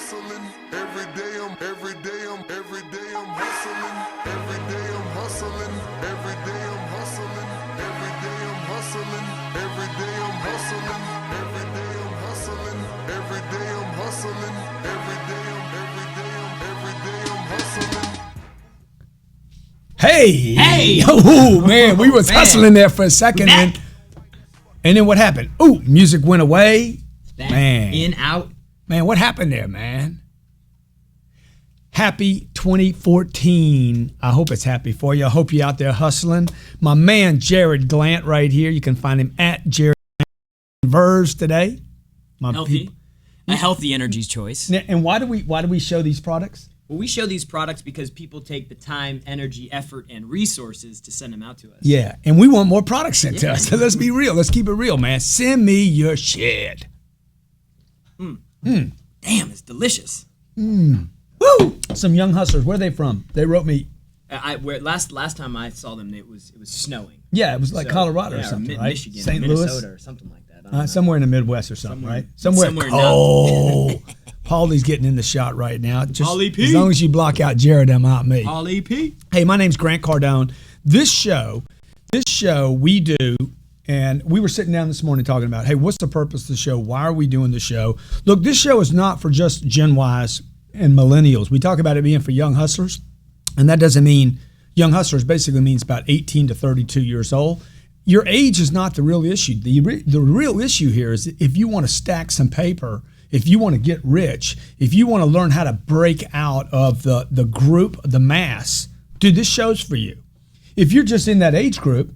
hustling. Every day I'm hustling. Every day I'm hustling. Every day I'm hustling. Every day I'm hustling. Every day I'm hustling. Every day I'm hustling. Every day I'm hustling. Every day I'm hustling. Hey! Oh, man, we was hustling there for a second. And then what happened? Ooh, music went away. Man. In, out. Man, what happened there, man? Happy 2014. I hope it's happy for you. I hope you're out there hustling. My man, Jared Glant, right here. You can find him at Jared Verse today. A healthy energy's choice. And why do we show these products? Well, we show these products because people take the time, energy, effort, and resources to send them out to us. Yeah, and we want more products sent to us. So let's be real. Let's keep it real, man. Send me your shit. Damn, it's delicious. Woo! Some young hustlers. Where are they from? They wrote me. Last time I saw them, it was snowing. Yeah, it was like Colorado or something, right? Michigan, St. Minnesota, Louis, or something like that. somewhere in the Midwest or something, right? Somewhere somewhere cold. Paulie's getting in the shot right now. Just Paulie P. As long as you block out Jared, I'm out me. Paulie P. Hey, my name's Grant Cardone. This show we do, and we were sitting down this morning talking about, hey, what's the purpose of the show? Why are we doing the show? Look, this show is not for just Gen Ys and millennials. We talk about it being for young hustlers, and that doesn't mean young hustlers basically means about 18 to 32 years old. Your age is not the real issue. The real issue here is if you want to stack some paper, if you want to get rich, if you want to learn how to break out of the group, the mass, dude, this show's for you. If you're just in that age group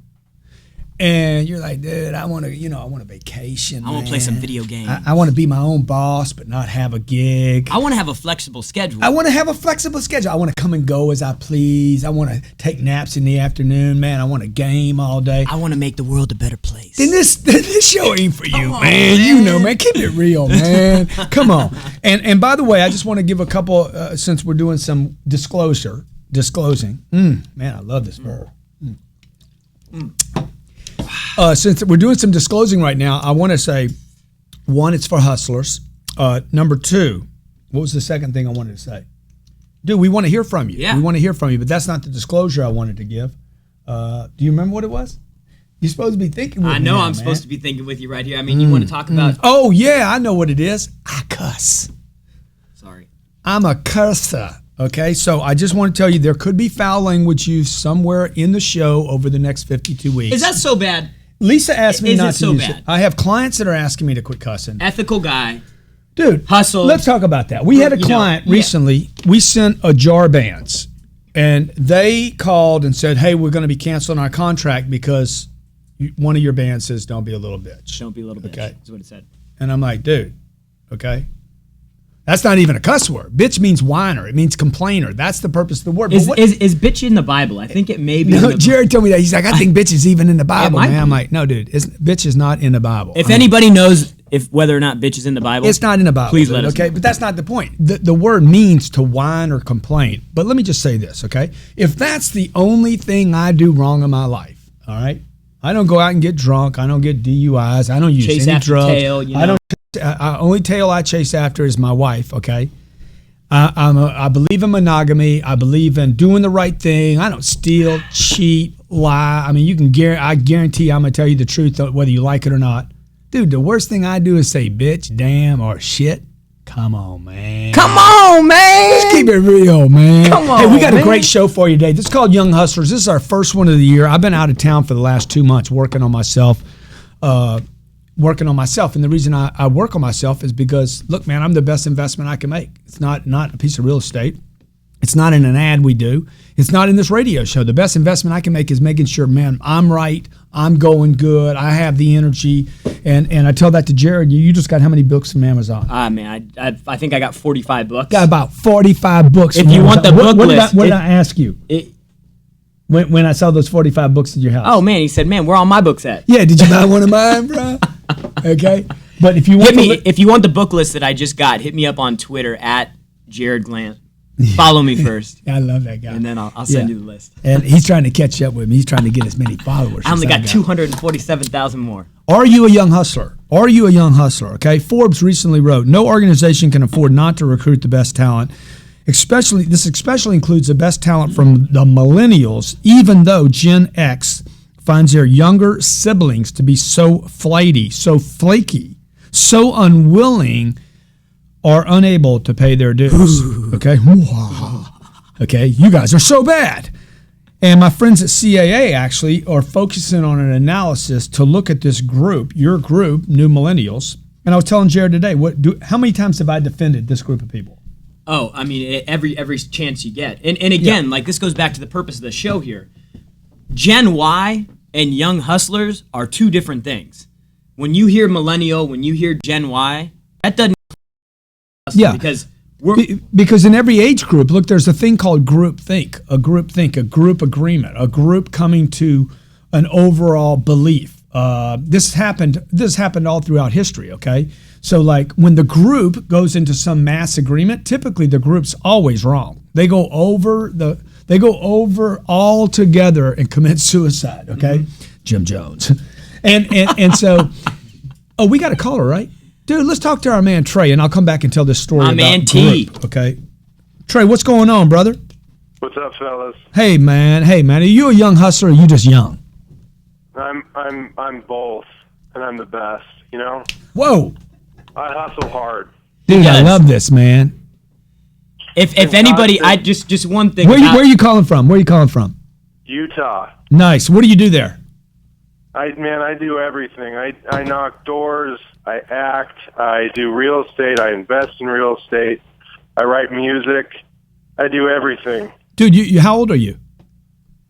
and you're like, dude, I want a vacation. I want to play some video games. I want to be my own boss, but not have a gig. I want to have a flexible schedule. I want to have a flexible schedule. I want to come and go as I please. I want to take naps in the afternoon, man. I want to game all day. I want to make the world a better place. Then this show ain't for you, man. You know, man. Keep it real, man. Come on. And by the way, I just want to give a couple, since we're doing some disclosing. Man, I love this verb. Since we're doing some disclosing right now, I want to say, one, it's for hustlers. Number two, what was the second thing I wanted to say? Dude, we want to hear from you. Yeah. We want to hear from you, but that's not the disclosure I wanted to give. Do you remember what it was? You're supposed to be thinking with me. I know now, I'm supposed to be thinking with you right here. I mean, you want to talk about... Oh, yeah, I know what it is. I cuss. Sorry. I'm a cusser. Okay, so I just want to tell you there could be foul language used somewhere in the show over the next 52 weeks. Is that so bad? Lisa asked me not to use bad? it. I have clients that are asking me to quit cussing. Ethical guy. Dude, hustle. Let's talk about that. We had a client recently. We sent a jar bands, and they called and said, hey, we're going to be canceling our contract because one of your bands says don't be a little bitch. Don't be a little bitch. Okay. That's what it said. And I'm like, dude, okay. That's not even a cuss word. Bitch means whiner. It means complainer. That's the purpose of the word. Is bitch in the Bible? I think it may be. No, Jared told me that. He's like, I think bitch is even in the Bible, man. Be. I'm like, no, dude, bitch is not in the Bible. If anybody knows whether or not bitch is in the Bible, it's not in the Bible. Please let us know. But that's not the point. The word means to whine or complain. But let me just say this, okay? If that's the only thing I do wrong in my life, all right? I don't go out and get drunk. I don't get DUIs. I don't use chase any after drugs. Tail, you know? Only tail I chase after is my wife, okay? I believe in monogamy. I believe in doing the right thing. I don't steal, cheat, lie. I mean, I guarantee I'm going to tell you the truth whether you like it or not. Dude, the worst thing I do is say bitch, damn, or shit. Come on, man. Come on, man. Let's keep it real, man. Come on, hey, we got man. a great show for you today. This is called Young Hustlers. This is our first one of the year. I've been out of town for the last 2 months working on myself. And the reason I work on myself is because, look, man, I'm the best investment I can make. It's not a piece of real estate. It's not in an ad we do. It's not in this radio show. The best investment I can make is making sure, man, I'm right. I'm going good. I have the energy. And I tell that to Jared. You just got how many books from Amazon? Man, I think I got 45 books. Got about 45 books if from you Amazon. Want the book list. What did I ask you? When I saw those 45 books at your house. Oh, man, he said, man, where all my books at? Yeah, did you buy one of mine, bro? Okay. But if you want if you want the book list that I just got, hit me up on Twitter at Jared Glant. Follow me first. I love that guy. And then I'll send you the list. And he's trying to catch up with me. He's trying to get as many followers. I only got 247,000 more. Are you a young hustler? Are you a young hustler? Okay. Forbes recently wrote, no organization can afford not to recruit the best talent. This especially includes the best talent from the millennials, even though Gen X finds their younger siblings to be so flighty, so flaky, so unwilling, or unable to pay their dues. Okay. Okay. You guys are so bad. And my friends at CAA actually are focusing on an analysis to look at this group, your group, new millennials. And I was telling Jared today, how many times have I defended this group of people? Oh, I mean, every chance you get. And again, like this goes back to the purpose of the show here. Gen Y and young hustlers are two different things. When you hear millennial, when you hear Gen Y, that doesn't because in every age group, look, there's a thing called group think, a group agreement, a group coming to an overall belief. This happened all throughout history, okay? So like when the group goes into some mass agreement, typically the group's always wrong. They go over all together and commit suicide, okay? Mm-hmm. Jim Jones. And so we got a caller, right? Dude, let's talk to our man Trey, and I'll come back and tell this story. My man T. Group, okay, Trey, what's going on, brother? What's up, fellas? Hey, man. Are you a young hustler, or are you just young? I'm both, and I'm the best. You know. Whoa. I hustle hard. Dude, I love this, man. If anybody, I just one thing. Where are you calling from? Where are you calling from? Utah. Nice. What do you do there? I do everything. I knock doors. I act, I do real estate, I invest in real estate, I write music, I do everything. Dude, you how old are you?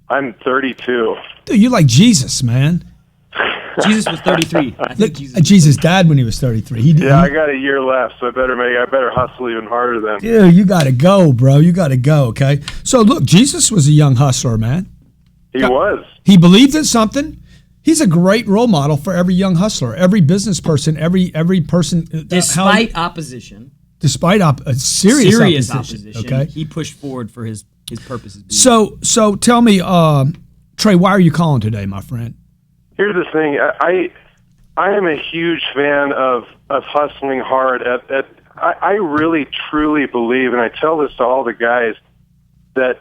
I'm 32. Dude, you're like Jesus, man. Jesus was 33. I think Jesus died when he was 33. I got a year left, so I better hustle even harder then. Dude, you got to go, bro. You got to go, okay? So, look, Jesus was a young hustler, man. He was. He believed in something. He's a great role model for every young hustler, every business person, every person. Despite opposition. Despite serious opposition. Okay. He pushed forward for his purposes. So tell me, Trey, why are you calling today, my friend? Here's the thing. I am a huge fan of hustling hard. I really, truly believe, and I tell this to all the guys that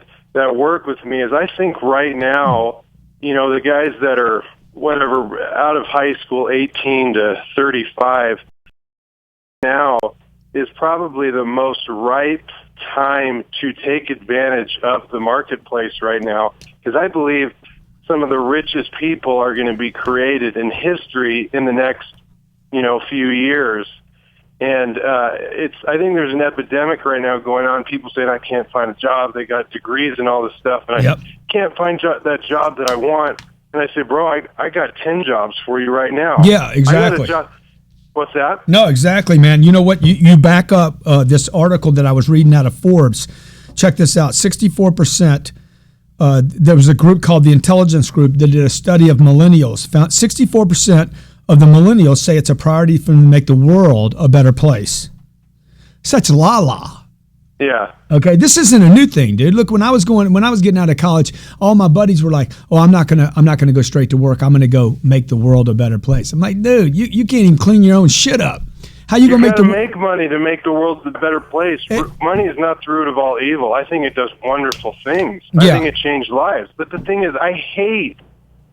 work with me, is I think right now, the guys that are out of high school, 18 to 35, now is probably the most ripe time to take advantage of the marketplace right now, because I believe some of the richest people are going to be created in history in the next, few years. And I think there's an epidemic right now going on. People saying, I can't find a job. They got degrees and all this stuff, and I can't find that job that I want. And I say, bro, I got 10 jobs for you right now. Yeah, exactly. What's that? No, exactly, man. You know what? You back up this article that I was reading out of Forbes. Check this out. 64%. There was a group called the Intelligence Group that did a study of millennials. Found 64% of the millennials say it's a priority for them to make the world a better place. Such la-la. Yeah. Okay, this isn't a new thing, dude. Look, when I was getting out of college, all my buddies were like, "Oh, I'm not gonna go straight to work. I'm gonna go make the world a better place." I'm like, dude, you can't even clean your own shit up. How you gonna make money to make the world a better place? Money is not the root of all evil. I think it does wonderful things. I think it changed lives. But the thing is, I hate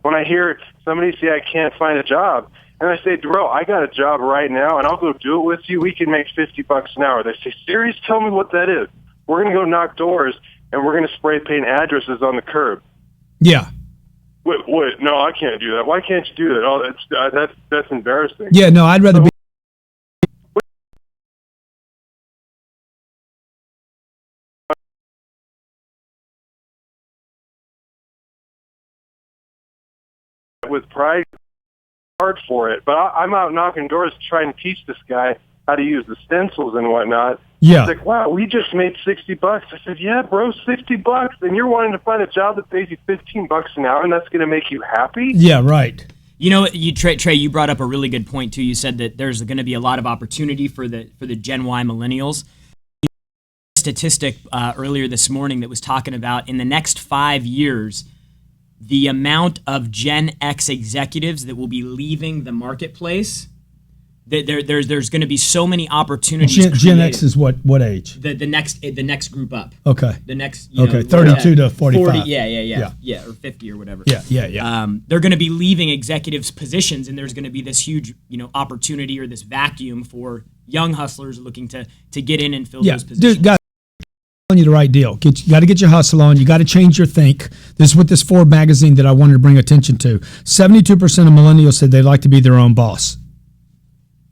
when I hear somebody say I can't find a job. And I say, bro, I got a job right now, and I'll go do it with you. We can make $50 an hour. They say, serious? Tell me what that is. We're going to go knock doors, and we're going to spray paint addresses on the curb. Yeah. Wait, no, I can't do that. Why can't you do that? Oh, that's embarrassing. Yeah, no, I'd rather be. With pride. Hard for it, but I'm out knocking doors trying to teach this guy how to use the stencils and whatnot. Yeah. He's like, wow, we just made $60. I said, yeah, bro, $60, and you're wanting to find a job that pays you $15 an hour, and that's going to make you happy? Yeah, right. Trey, you brought up a really good point too. You said that there's going to be a lot of opportunity for the Gen Y millennials. Statistic earlier this morning that was talking about in the next 5 years, the amount of Gen X executives that will be leaving the marketplace There's going to be so many opportunities. Gen X is what age? The next group up. Okay. The next. 32 to 45. 40, yeah, or 50 or whatever. Yeah. They're going to be leaving executives' positions, and there's going to be this huge, opportunity or this vacuum for young hustlers looking to get in and fill those positions. Dude, guys, I'm telling you the right deal. You got to get your hustle on. You got to change your think. This is what this Forbes magazine that I wanted to bring attention to. 72% of millennials said they'd like to be their own boss.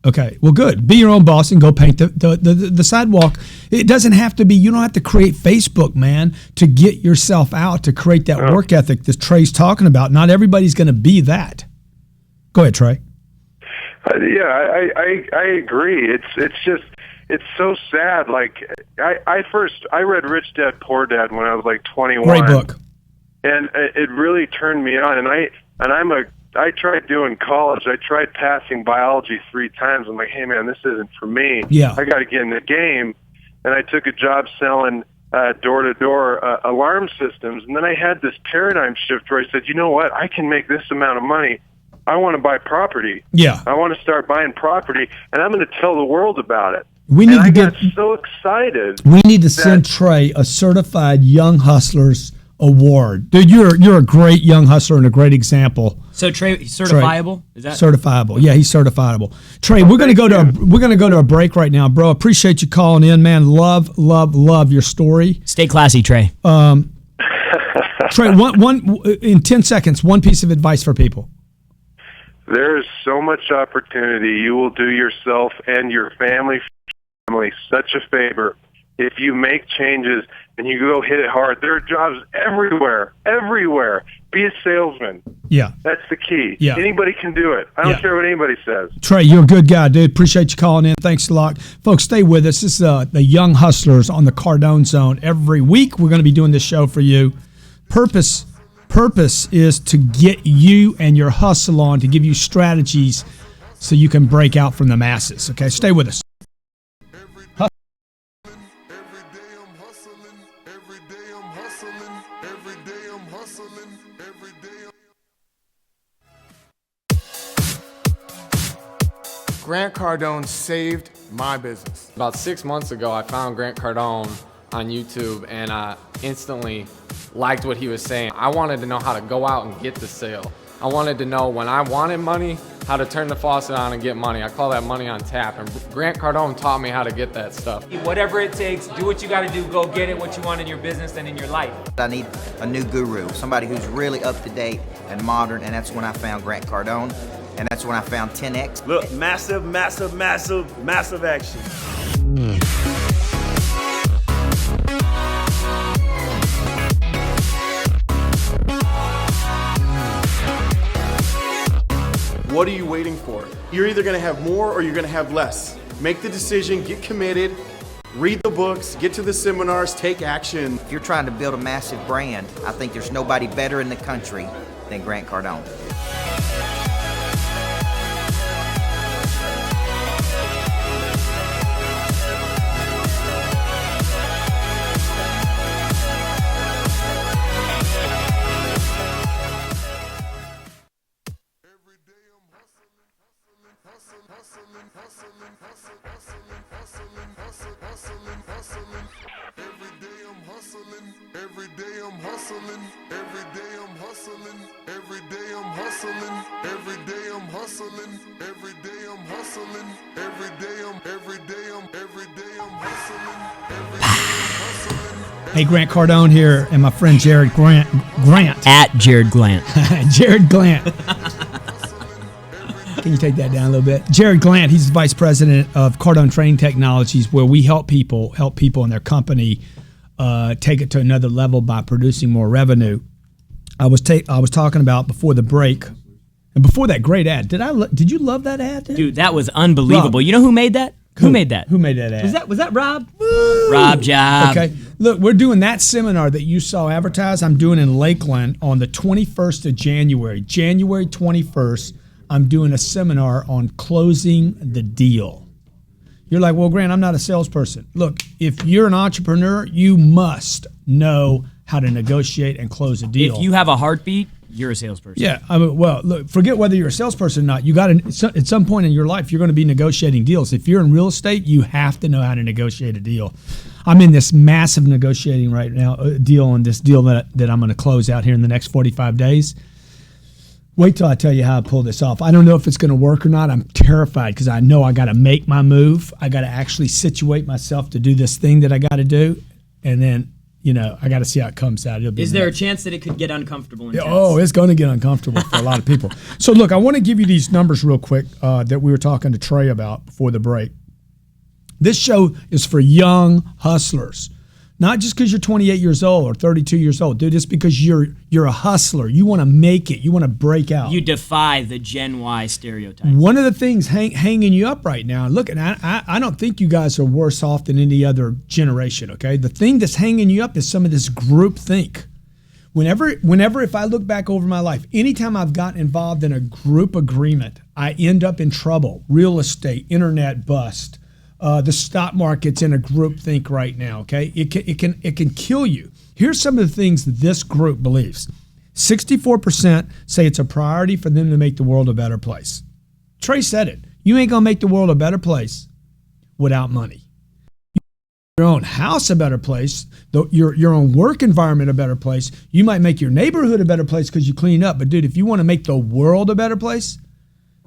Okay, well, good. Be your own boss and go paint the sidewalk. It doesn't have to be, you don't have to create Facebook, man, to get yourself out, to create that work ethic that Trey's talking about. Not everybody's going to be that. Go ahead, Trey. I agree. It's so sad. Like I read Rich Dad Poor Dad when I was like 21. Great book. And it really turned me on. I tried doing college. I tried passing biology 3 times. I'm like, hey man, this isn't for me. Yeah. I got to get in the game. And I took a job selling door-to-door alarm systems. And then I had this paradigm shift where I said, you know what? I can make this amount of money. I want to buy property. Yeah. I want to start buying property, and I'm going to tell the world about it. I got so excited. We need to send Trey a certified Young Hustlers award. Dude, you're a great young hustler and a great example. So Trey, certifiable? Is that certifiable? Yeah, he's certifiable. Trey, we're gonna go to a break right now, bro. Appreciate you calling in, man. Love your story. Stay classy, Trey. Trey, one in 10 seconds, one piece of advice for people. There is so much opportunity. You will do yourself and your family such a favor if you make changes and you go hit it hard. There are jobs everywhere. Be a salesman. Yeah. That's the key. Yeah. Anybody can do it. I don't care what anybody says. Trey, you're a good guy, dude. Appreciate you calling in. Thanks a lot. Folks, stay with us. This is the Young Hustlers on the Cardone Zone. Every week we're going to be doing this show for you. Purpose is to get you and your hustle on, to give you strategies so you can break out from the masses. Okay, stay with us. Grant Cardone saved my business. About 6 months ago, I found Grant Cardone on YouTube, and I instantly liked what he was saying. I wanted to know how to go out and get the sale. I wanted to know when I wanted money, how to turn the faucet on and get money. I call that money on tap, and Grant Cardone taught me how to get that stuff. Whatever it takes, do what you gotta do, go get it, what you want in your business and in your life. I need a new guru, somebody who's really up to date and modern, and that's when I found Grant Cardone, and that's when I found 10X. Look, massive action. What are you waiting for? You're either gonna have more or you're gonna have less. Make the decision, get committed, read the books, get to the seminars, take action. If you're trying to build a massive brand, I think there's nobody better in the country than Grant Cardone. Hey, Grant Cardone here, and my friend Jared Grant. At Jared Glant. Jared Glant. Can you take that down a little bit? Jared Glant, he's the vice president of Cardone Training Technologies, where we help people in their company take it to another level by producing more revenue. I was talking about before the break, and before that great ad. Did you love that ad? Dude, that was unbelievable. Rob. You know who made that? Who made that? Who made that ad? Was that Rob? Woo! Rob Job. Okay. Look, we're doing that seminar that you saw advertised. I'm doing in Lakeland on the 21st of January. January 21st, I'm doing a seminar on closing the deal. You're like, well, Grant, I'm not a salesperson. Look, if you're an entrepreneur, you must know how to negotiate and close a deal. If you have a heartbeat, You're a salesperson. Yeah. I mean, well, look, forget whether you're a salesperson or not. You got to, at some point in your life, you're going to be negotiating deals. If you're in real estate, you have to know how to negotiate a deal. I'm in this massive negotiating right now, deal on this deal that I'm going to close out here in the next 45 days. Wait till I tell you how I pull this off. I don't know if it's going to work or not. I'm terrified because I know I got to make my move. I got to actually situate myself to do this thing that I got to do. And then, I got to see how it comes out. Is there a chance that it could get uncomfortable? Oh, it's going to get uncomfortable for a lot of people. So, look, I want to give you these numbers real quick that we were talking to Trey about before the break. This show is for young hustlers. Not just because you're 28 years old or 32 years old, dude. It's because you're a hustler. You want to make it. You want to break out. You defy the Gen Y stereotype. One of the things hanging you up right now, look, and I don't think you guys are worse off than any other generation, okay? The thing that's hanging you up is some of this group think. Whenever if I look back over my life, anytime I've gotten involved in a group agreement, I end up in trouble. Real estate, internet bust. The stock market's in a group think right now, okay? It can kill you. Here's some of the things that this group believes. 64% say it's a priority for them to make the world a better place. Trey said it. You ain't gonna make the world a better place without money. Your own house a better place, your own work environment a better place. You might make your neighborhood a better place because you clean up. But dude, if you want to make the world a better place,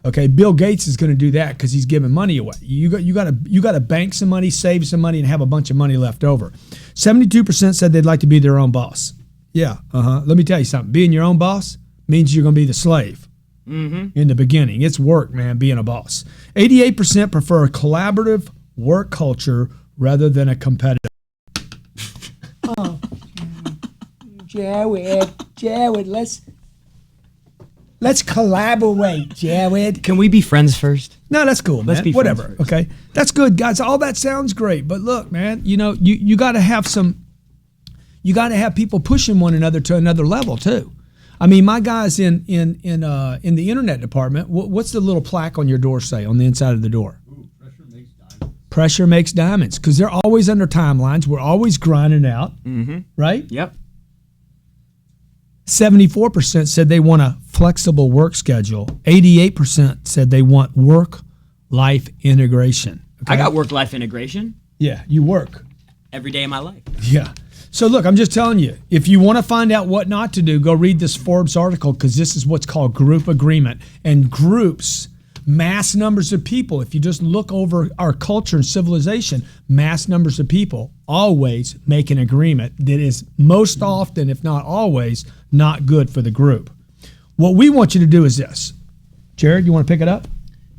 okay, Bill Gates is going to do that because he's giving money away. You got to bank some money, save some money, and have a bunch of money left over. 72% said they'd like to be their own boss. Yeah, Let me tell you something. Being your own boss means you're going to be the slave in the beginning. It's work, man, being a boss. 88% prefer a collaborative work culture rather than a competitive. Jared, let's collaborate, Jared. Can we be friends first? No, that's cool, man. Let's be whatever. friends first. Okay, that's good, guys. All that sounds great, but look, man, you got to have some. You got to have people pushing one another to another level too. I mean, my guys in the internet department. What's the little plaque on your door say on the inside of the door? Ooh, pressure makes diamonds. Pressure makes diamonds, because they're always under timelines. We're always grinding out, right? Yep. 74% said they want a flexible work schedule. 88% said they want work-life integration. Okay? I got work-life integration. Yeah, you work. Every day of my life. Yeah. So look, I'm just telling you, if you want to find out what not to do, go read this Forbes article, because this is what's called group agreement. And groups, mass numbers of people, if you just look over our culture and civilization, mass numbers of people always make an agreement that is most often, if not always, not good for the group. What we want you to do is this. Jared, you want to pick it up?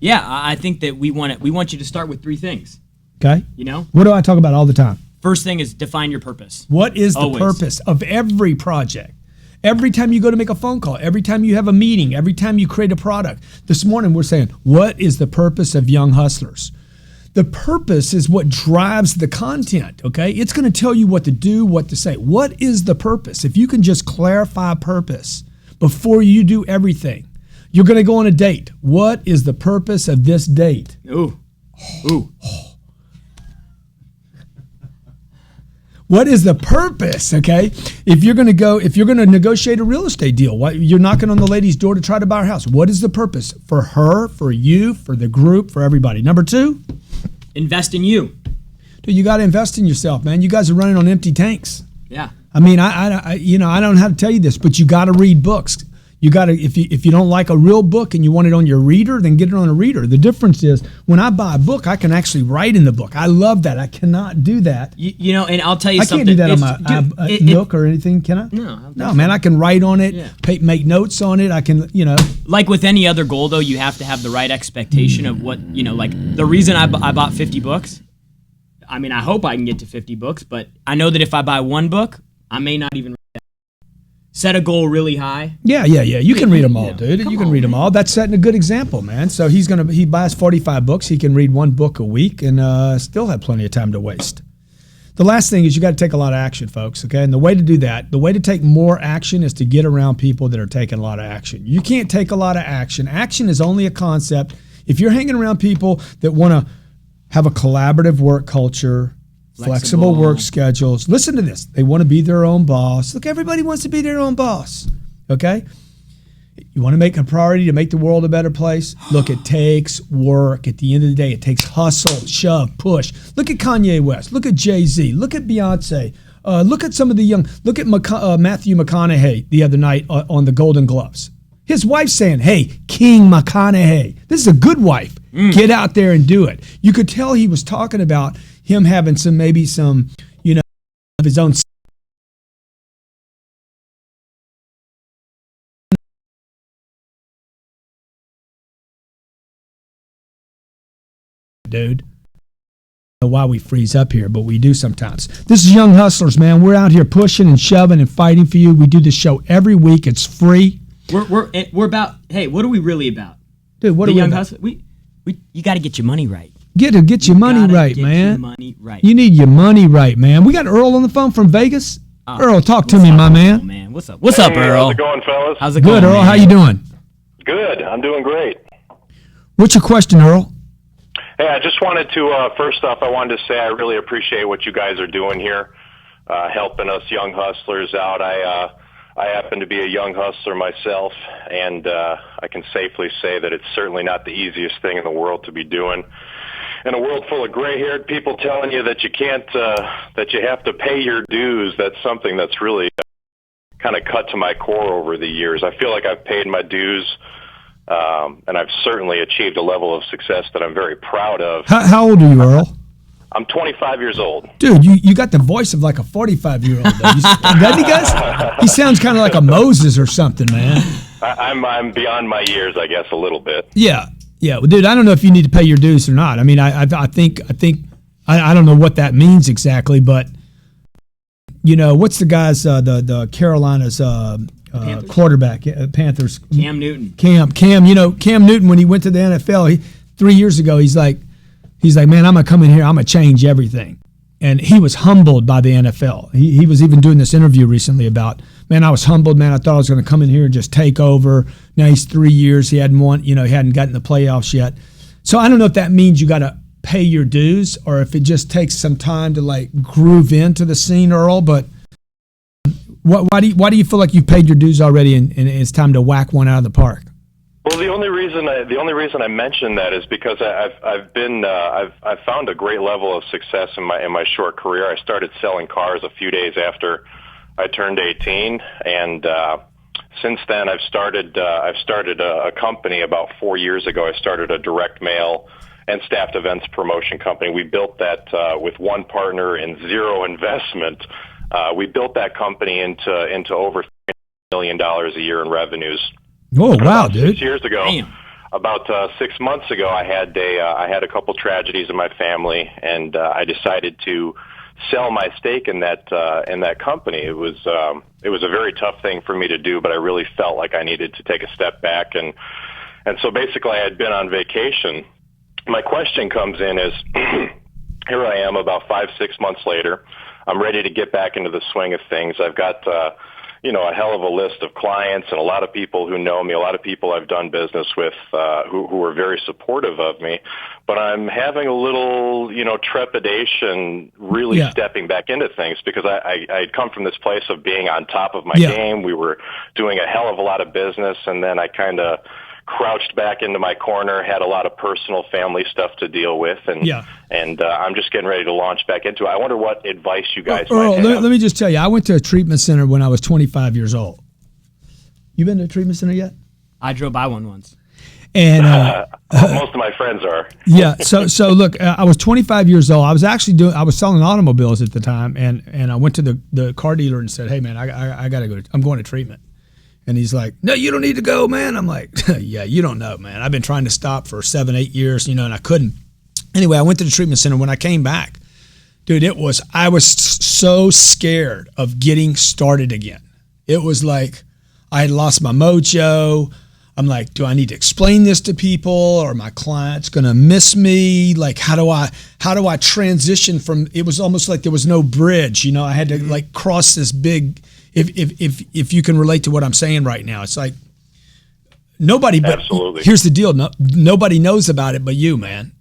Yeah, I think that we want you to start with 3 things. Okay. What do I talk about all the time? First thing is define your purpose. What is the purpose of every project? Every time you go to make a phone call, every time you have a meeting, every time you create a product. This morning we're saying, what is the purpose of Young Hustlers? The purpose is what drives the content, okay? It's going to tell you what to do, what to say. What is the purpose? If you can just clarify purpose before you do everything, you're going to go on a date. What is the purpose of this date? Ooh. What is the purpose, okay? If you're going to negotiate a real estate deal, you're knocking on the lady's door to try to buy her house. What is the purpose? For her, for you, for the group, for everybody. Number 2? Invest in you. Dude, you got to invest in yourself, man. You guys are running on empty tanks. Yeah. I mean, I don't know how to tell you this, but you got to read books. You got to, if you don't like a real book and you want it on your reader, then get it on a reader. The difference is when I buy a book, I can actually write in the book. I love that. I cannot do that. And I'll tell you something. I can't do that on my Nook or anything, can I? No, man. I can write on it, make notes on it. I can, Like with any other goal, though, you have to have the right expectation of what, like the reason I bought 50 books, I mean, I hope I can get to 50 books, but I know that if I buy one book, I may not even set a goal really high. Yeah. You can read them all, dude. You can read them all. That's setting a good example, man. So he buys 45 books. He can read 1 book a week and still have plenty of time to waste. The last thing is you got to take a lot of action, folks, okay? And the way to do that, the way to take more action is to get around people that are taking a lot of action. You can't take a lot of action. Action is only a concept. If you're hanging around people that want to have a collaborative work culture, flexible work schedules. Listen to this. They want to be their own boss. Look, everybody wants to be their own boss, okay? You want to make a priority to make the world a better place? Look, it takes work. At the end of the day, it takes hustle, shove, push. Look at Kanye West. Look at Jay-Z. Look at Beyonce. Look at some of the young. Look at Matthew McConaughey the other night on the Golden Gloves. His wife's saying, hey, King McConaughey, this is a good wife. Get out there and do it. You could tell he was talking about him having maybe some, of his own. Dude. I don't know why we freeze up here, but we do sometimes. This is Young Hustlers, man. We're out here pushing and shoving and fighting for you. We do this show every week. It's free. We're about. Hey, what are we really about, dude? What the are we Young about? Hustlers? You got to get your money right. Get your money right, man. Your money right. You need your money right, man. We got Earl on the phone from Vegas. Earl, talk to me, my man. Man, what's up? What's up, Earl? How's it going, fellas? How's it Good, going, Earl. man? How you doing? Good. I'm doing great. What's your question, Earl? Hey, I just wanted to, first off, I wanted to say I really appreciate what you guys are doing here, helping us young hustlers out. I happen to be a young hustler myself, and I can safely say that it's certainly not the easiest thing in the world to be doing. In a world full of gray-haired people telling you that you can't, that you have to pay your dues, that's something that's really kind of cut to my core over the years. I feel like I've paid my dues, and I've certainly achieved a level of success that I'm very proud of. How old are you, Earl? I'm 25 years old. Dude, you got the voice of like a 45-year-old. Doesn't he, guys? He sounds kind of like a Moses or something, man. I'm beyond my years, I guess, a little bit. Yeah. Well, dude, I don't know if you need to pay your dues or not. I mean, I think I don't know what that means exactly, but what's the guy's the Carolina's quarterback, Panthers? Cam Newton. Cam Newton, when he went to the NFL 3 years ago, he's like, man, I'm gonna come in here, I'm gonna change everything. And he was humbled by the NFL. He was even doing this interview recently about, man, I was humbled, man. I thought I was going to come in here and just take over. Now he's 3 years. He hadn't won, he hadn't gotten the playoffs yet. So I don't know if that means you got to pay your dues or if it just takes some time to like groove into the scene, Earl. But why do you feel like you've paid your dues already and it's time to whack one out of the park? Well, the only reason I mention that is because I've found a great level of success in my short career. I started selling cars a few days after I turned 18, and since then I've started a company about 4 years ago. I started a direct mail and staffed events promotion company. We built that with one partner and zero investment. We built that company into over $3 million a year in revenues. Oh, wow, dude! 6 years ago, Damn. About 6 months ago, I had a couple tragedies in my family, and I decided to sell my stake in that company. It was a very tough thing for me to do, but I really felt like I needed to take a step back, and so basically I had been on vacation. My question comes in is, here I am about 5-6 months later. I'm ready to get back into the swing of things. I've got a hell of a list of clients and a lot of people who know me, a lot of people I've done business with who are very supportive of me. But I'm having a little, trepidation really stepping back into things because I'd come from this place of being on top of my game. We were doing a hell of a lot of business, and then I kind of crouched back into my corner, had a lot of personal family stuff to deal with, and I'm just getting ready to launch back into it. I wonder what advice you guys might have. Let me just tell you, I went to a treatment center when I was 25 years old. You been to a treatment center yet? I drove by one once. And most of my friends are. Yeah. So look, I was 25 years old. I was selling automobiles at the time, and I went to the car dealer and said, "Hey man, I gotta go. I'm going to treatment." And he's like, "No, you don't need to go, man." I'm like, "Yeah, you don't know, man. I've been trying to stop for 7-8 years, and I couldn't." Anyway, I went to the treatment center. When I came back, dude, I was so scared of getting started again. It was like I had lost my mojo. I'm like, do I need to explain this to people? Are my clients gonna miss me? Like, how do I transition from? It was almost like there was no bridge. I had to like cross this big. If you can relate to what I'm saying right now, it's like nobody. But absolutely. Here's the deal: nobody knows about it but you, man.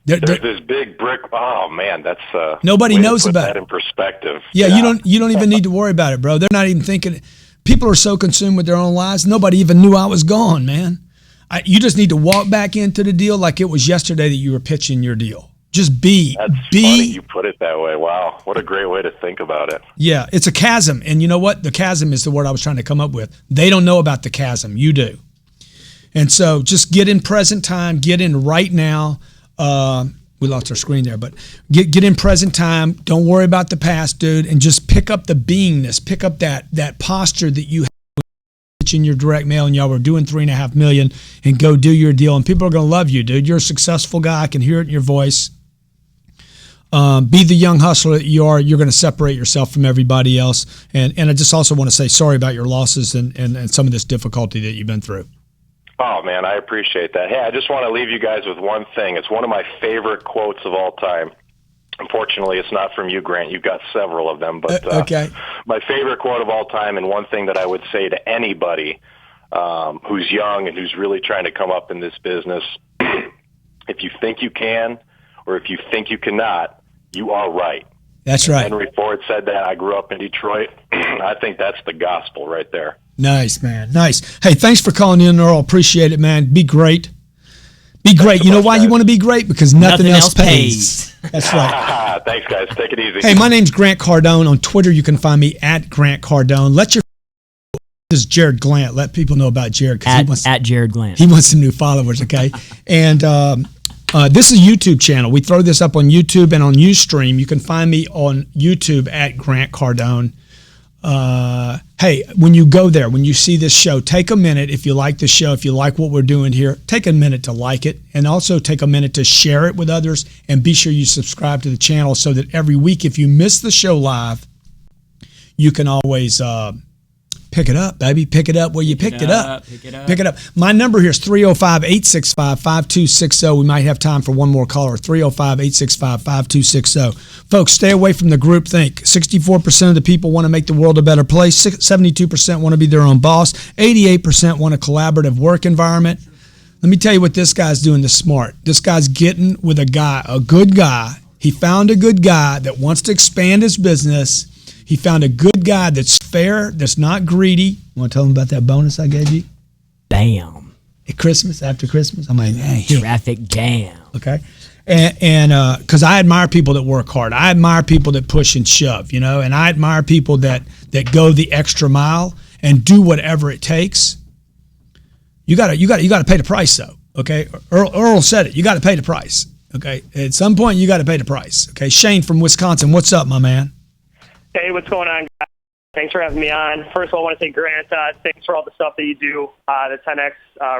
There's this big brick. Oh man, that's nobody knows about that in perspective. Yeah, you don't even need to worry about it, bro. They're not even thinking. People are so consumed with their own lives, nobody even knew I was gone, man. You just need to walk back into the deal like it was yesterday that you were pitching your deal. Just be. That's funny you put it that way. Wow, what a great way to think about it. Yeah, it's a chasm. And you know what? The chasm is the word I was trying to come up with. They don't know about the chasm. You do. And so just get in present time, get in right now. We lost our screen there, but get in present time. Don't worry about the past, dude, and just pick up the beingness. Pick up that posture that you have in your direct mail, and y'all were doing $3.5 million, and go do your deal. And people are going to love you, dude. You're a successful guy. I can hear it in your voice. Be the young hustler that you are. You're going to separate yourself from everybody else. And I just also want to say sorry about your losses and some of this difficulty that you've been through. Oh, man, I appreciate that. Hey, I just want to leave you guys with one thing. It's one of my favorite quotes of all time. Unfortunately, it's not from you, Grant. You've got several of them. But okay. My favorite quote of all time, and one thing that I would say to anybody who's young and who's really trying to come up in this business, if you think you can or if you think you cannot, you are right. That's right. Henry Ford said that. I grew up in Detroit. I think that's the gospel right there. Nice, man. Nice. Hey, thanks for calling in, Earl. Appreciate it, man. Be great. Be great. You know why you want to be great? Because nothing else pays. That's right. Thanks, guys. Take it easy. Hey, my name's Grant Cardone. On Twitter, you can find me at Grant Cardone. This is Jared Glant. Let people know about Jared. At Jared Glant. He wants some new followers, okay? And this is a YouTube channel. We throw this up on YouTube and on Ustream. You can find me on YouTube at Grant Cardone. Hey, when you go there, when you see this show, take a minute. If you like the show, if you like what we're doing here, take a minute to like it, and also take a minute to share it with others, and be sure you subscribe to the channel so that every week, if you miss the show live, you can always pick it up, baby. Pick it up where you picked it up. Pick it up. Pick it up. My number here is 305-865-5260. We might have time for one more caller, 305-865-5260. Folks, stay away from the group think. 64% of the people want to make the world a better place. 72% want to be their own boss. 88% want a collaborative work environment. Let me tell you what this guy's doing that's smart. This guy's getting with a good guy. He found a good guy that wants to expand his business. He found a good guy that's fair, that's not greedy. You want to tell him about that bonus I gave you? Bam. At Christmas, after Christmas? I'm like, hey. Traffic jam. Okay. And because I admire people that work hard. I admire people that push and shove, and I admire people that go the extra mile and do whatever it takes. You got to pay the price, though. Okay. Earl said it. You got to pay the price. Okay. At some point, you got to pay the price. Okay. Shane from Wisconsin, what's up, my man? Hey, what's going on, guys? Thanks for having me on. First of all, I want to say, Grant, thanks for all the stuff that you do. The 10X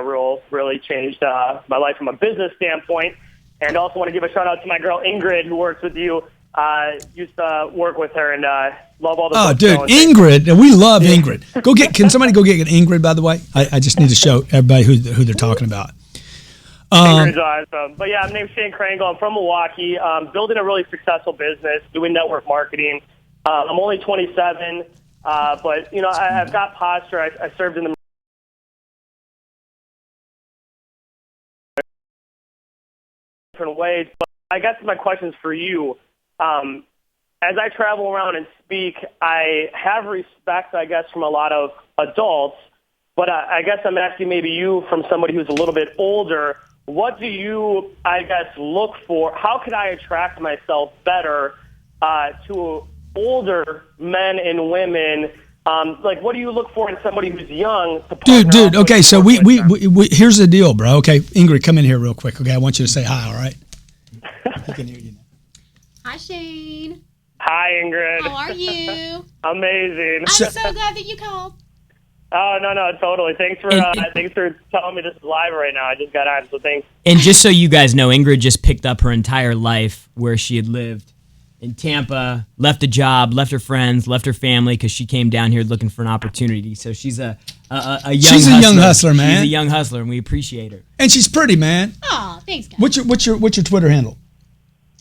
rule really changed my life from a business standpoint. And also want to give a shout-out to my girl, Ingrid, who works with you. Used to work with her and love all the Oh, dude, Ingrid. We love Ingrid. Can somebody go get Ingrid, by the way? I just need to show everybody who they're talking about. Ingrid's awesome. But, yeah, my name's Shane Krangle. I'm from Milwaukee. Building a really successful business, doing network marketing. I'm only 27, but, I've got posture. I served in the different ways. But I guess my question's for you. As I travel around and speak, I have respect, I guess, from a lot of adults. But I guess I'm asking maybe you from somebody who's a little bit older, what do you, I guess, look for? How can I attract myself better to older men and women? What do you look for in somebody who's young? Dude. Okay, so we here's the deal, bro. Okay, Ingrid, come in here real quick. Okay, I want you to say hi. All right. I can hear you now. Hi, Shane. Hi, Ingrid. How are you? Amazing. I'm so glad that you called. Oh, no, totally. Thanks for telling me this is live right now. I just got on, so thanks. And just so you guys know, Ingrid just picked up her entire life where she had lived in Tampa, left a job, left her friends, left her family because she came down here looking for an opportunity. So she's a young hustler. She's a young hustler, man. She's a young hustler, and we appreciate her. And she's pretty, man. Oh, thanks, guys. What's your Twitter handle?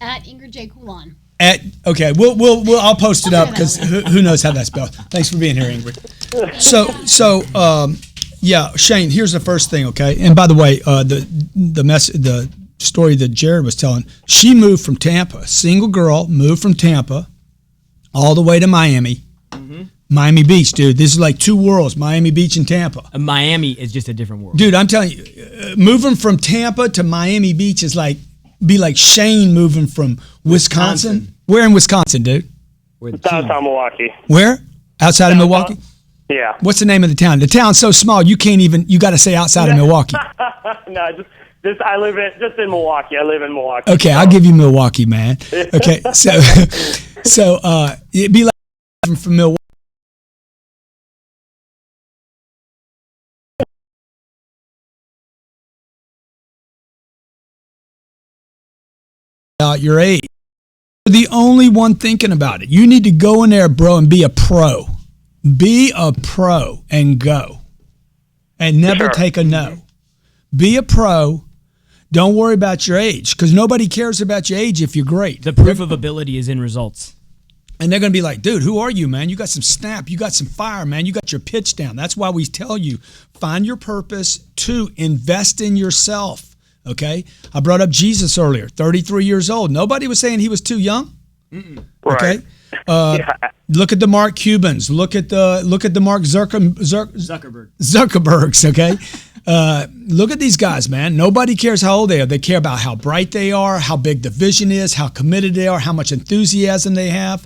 At Ingrid J. Coulon. I'll post it up because who knows how that's spelled. Thanks for being here, Ingrid. Shane. Here's the first thing, okay. And by the way, the story that Jared was telling, she moved from Tampa, single girl, moved from Tampa all the way to Miami, Miami Beach, dude. This is like two worlds, Miami Beach and Tampa. Miami is just a different world. Dude, I'm telling you, moving from Tampa to Miami Beach is like Shane moving from Wisconsin. Where in Wisconsin, dude? Downtown Milwaukee. Where? Outside of Milwaukee? Yeah. What's the name of the town? The town's so small you got to say outside of Milwaukee. No, just I live in Milwaukee. I live in Milwaukee. Okay, I'll give you Milwaukee, man. Okay, so it'd be like from Milwaukee. Your age. You're the only one thinking about it. You need to go in there, bro, and be a pro. Be a pro and go. And never take a no. Be a pro. Don't worry about your age because nobody cares about your age if you're great. The proof of ability is in results. And they're going to be like, dude, who are you, man? You got some snap. You got some fire, man. You got your pitch down. That's why we tell you, find your purpose. 2, invest in yourself. Okay? I brought up Jesus earlier, 33 years old. Nobody was saying he was too young. Okay? Look at the Mark Cubans. Look at the Mark Zuckerbergs, okay? Look at these guys, man. Nobody cares how old they are. They care about how bright they are, how big the vision is, how committed they are, how much enthusiasm they have.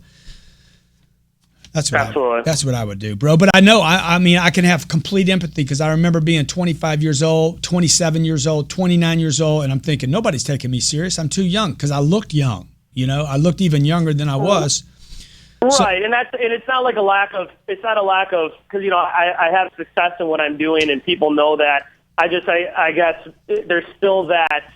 That's what I would do, bro. But I know, I mean, I can have complete empathy because I remember being 25 years old, 27 years old, 29 years old, and I'm thinking, nobody's taking me serious. I'm too young because I looked young. You know, I looked even younger than I was. Right, and it's not like a lack of because I have success in what I'm doing and people know that. I guess there's still that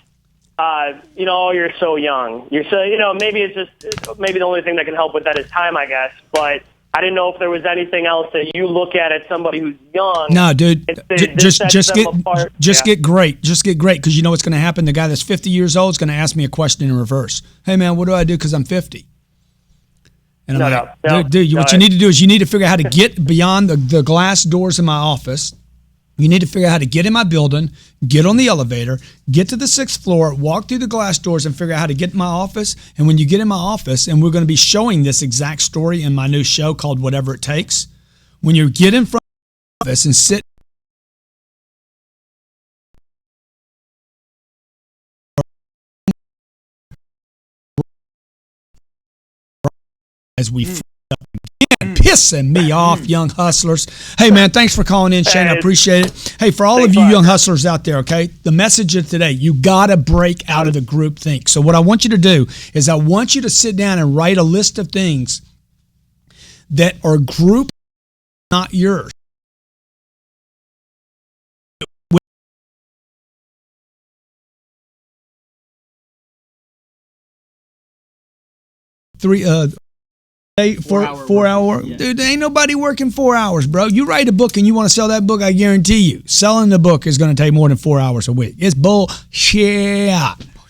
you're so young. You're so maybe the only thing that can help with that is time, I guess. But I didn't know if there was anything else that you look at somebody who's young. No, dude, just get great. Just get great because you know what's going to happen. The guy that's 50 years old is going to ask me a question in reverse. Hey, man, what do I do because I'm 50? And I'm dude, what you need to do is you need to figure out how to get beyond the glass doors in my office. You need to figure out how to get in my building, get on the elevator, get to the 6th floor, walk through the glass doors and figure out how to get in my office. And when you get in my office, and we're going to be showing this exact story in my new show called Whatever It Takes, when you get in front of the office and sit as we again, pissing me off, young hustlers. Hey, man, thanks for calling in, Shane. I appreciate it. Hey, for all of you young hustlers out there, okay, the message of today, you got to break out of the group think. So what I want you to do is I want you to sit down and write a list of things that are group, not yours. Four hour. Dude, ain't nobody working 4 hours, bro. You write a book and you want to sell that book, I guarantee you, selling the book is going to take more than 4 hours a week. It's bullshit.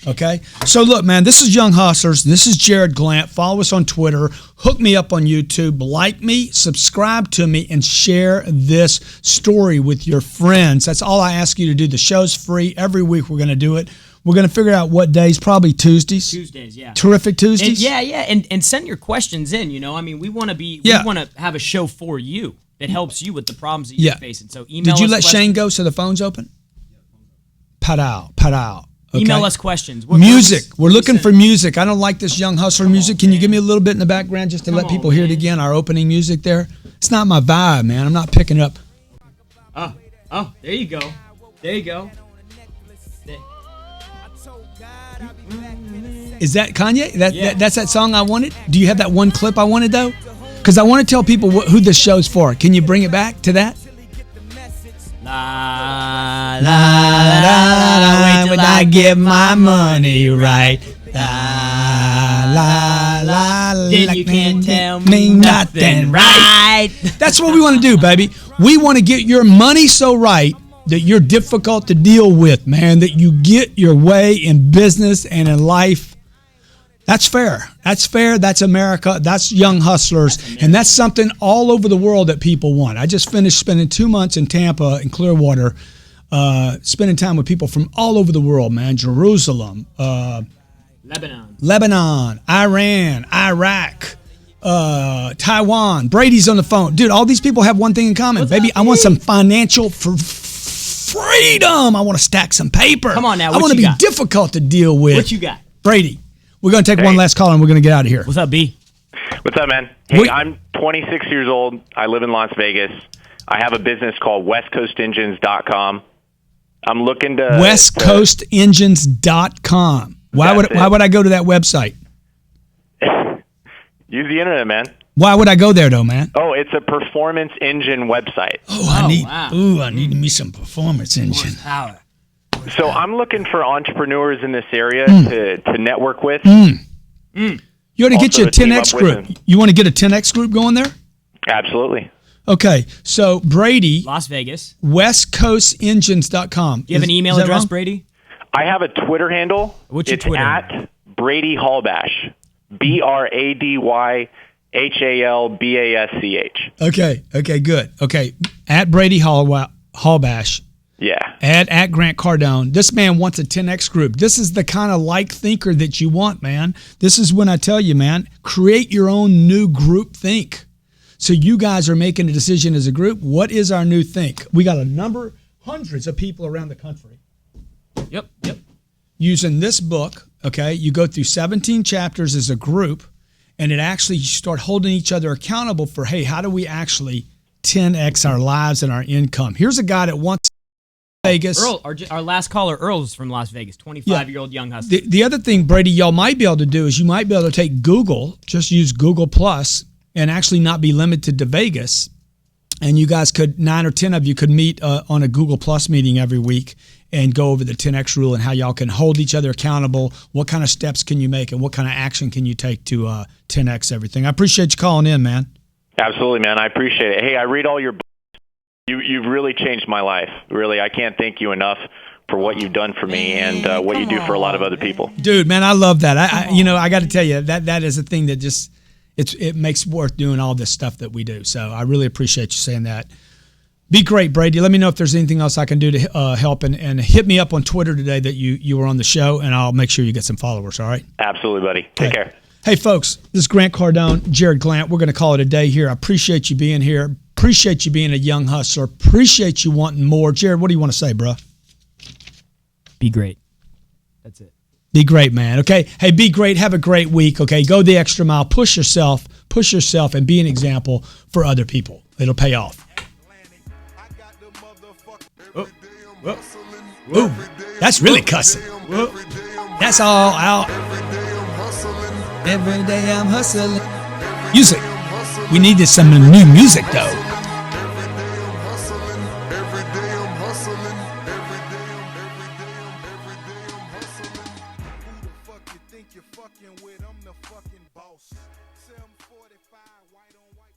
Okay? So look, man, this is Young Hustlers. This is Jared Glant. Follow us on Twitter. Hook me up on YouTube. Like me, subscribe to me, and share this story with your friends. That's all I ask you to do. The show's free. Every week we're going to do it. We're going to figure out what days, probably Tuesdays. Tuesdays, yeah. Terrific Tuesdays? And send your questions in, I mean, we want to have a show for you that helps you with the problems that you're facing. So email us. Did you let Shane go so the phone's open? Pat-out. Okay. Email us questions. Music. We're looking for music. I don't like this Young Hustler music. Can you give me a little bit in the background just to let people hear it again, our opening music there? It's not my vibe, man. I'm not picking it up. Oh, there you go. There you go. Is that Kanye? That's that song I wanted? Do you have that one clip I wanted, though? Because I want to tell people who this show's for. Can you bring it back to that? La, la, la, la, wait till I get my money right. La, la, la, then you can't tell me nothing right. That's what we want to do, baby. We want to get your money so right that you're difficult to deal with, man, that you get your way in business and in life. That's fair. That's fair. That's America. That's Young Hustlers. And that's something all over the world that people want. I just finished spending 2 months in Tampa and Clearwater, spending time with people from all over the world, man. Jerusalem, Lebanon, Iran, Iraq, Taiwan. Brady's on the phone. Dude, all these people have one thing in common. Baby, I want some financial freedom. I want to stack some paper. Come on now, I what want to you be got? difficult to deal with. What you got? Brady, we're going to take one last call and we're going to get out of here. What's up, B? What's up, man? Hey, I'm 26 years old. I live in Las Vegas. I have a business called westcoastengines.com. I'm looking to westcoastengines.com. Why would I go to that website? Use the internet, man. Why would I go there though, man? Oh, it's a performance engine website. I need me some performance engine. Power. So I'm looking for entrepreneurs in this area to network with. You ought to get you a Also to team 10X up with group. You want to get a 10X group going there? Absolutely. Okay, so Brady, Las Vegas, westcoastengines.com. Do you have an email address, Brady? I have a Twitter handle. What's your it's Twitter? at Brady Hallbash. BradyHallbash. Okay, good. Okay, at Brady Hallbash. Yeah. At Grant Cardone. This man wants a 10X group. This is the kind of like thinker that you want, man. This is when I tell you, man, create your own new group think. So you guys are making a decision as a group. What is our new think? We got hundreds of people around the country. Yep. Using this book, okay, you go through 17 chapters as a group, and it actually, you start holding each other accountable for, hey, how do we actually 10X our lives and our income? Here's a guy that wants Vegas. Earl, our last caller, Earl's from Las Vegas, 25-year-old young hustler. The other thing, Brady, y'all might be able to do is you might be able to take Google, just use Google Plus, and actually not be limited to Vegas. And you guys could, 9 or 10 of you could meet on a Google Plus meeting every week and go over the 10X rule and how y'all can hold each other accountable. What kind of steps can you make and what kind of action can you take to 10X everything? I appreciate you calling in, man. Absolutely, man. I appreciate it. Hey, I read all your books. You've really changed my life. Really, I can't thank you enough for what you've done for me and what you do for a lot of other people. Dude, man, I love that. I got to tell you, that is a thing that just, it makes worth doing all this stuff that we do. So I really appreciate you saying that. Be great, Brady. Let me know if there's anything else I can do to help, and hit me up on Twitter today that you were on the show, and I'll make sure you get some followers, all right? Absolutely, buddy. Take care. Hey, folks, this is Grant Cardone, Jared Glant. We're going to call it a day here. I appreciate you being here. Appreciate you being a young hustler. Appreciate you wanting more. Jared, what do you want to say, bro? Be great. That's it. Be great, man. Okay. Hey, be great. Have a great week. Okay. Go the extra mile. Push yourself, and be an example for other people. It'll pay off. Ooh, that's really cussing. That's all out. Every day I'm hustling. Music. We needed some new music, though. Think you're fucking with, I'm the fucking boss. 745 white on white.